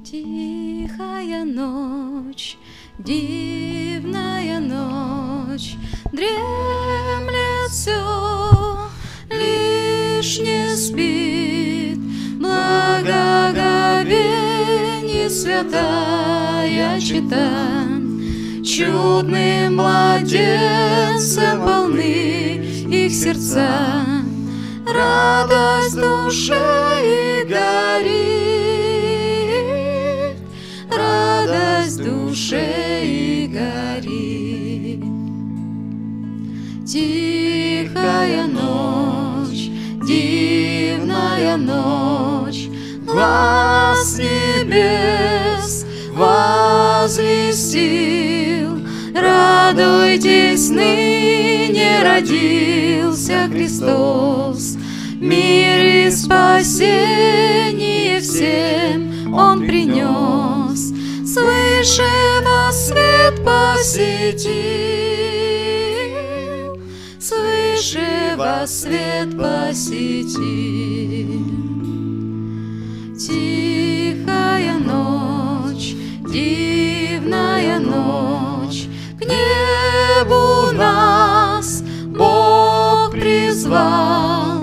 Тихая ночь, дивная ночь, дремлет все, лишь не спит благоговение святая чета. Чудным младенцем полны их сердца, радость в душе и горит, радость в душе и горит. Тихая ночь, дивная ночь, глас небес возвестил: радуйтесь, ныне родился Христос, мир и спасение всем Он принес, свыше вас свет посетил, свыше вас свет посетил. Тихая ночь, дивная ночь, к небу нас Бог призвал.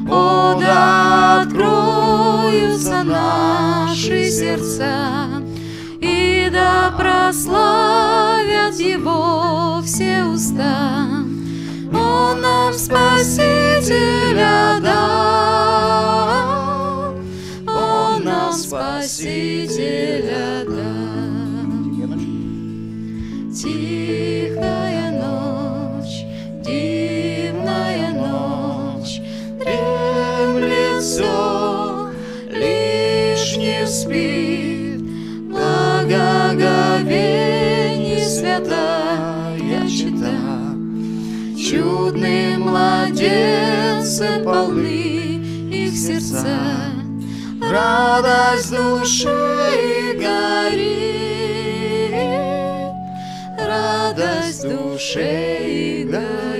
О, да откроются наши сердца, и да прославят Его все уста. Он нам Спасителя дал, Он нам Спасителя дал. Тихая ночь, дивная ночь, дремлет все, лишь не спит благоговение святая чета. Чудным младенцем полны их сердца, радость в душе и горит, радость в душе и горит.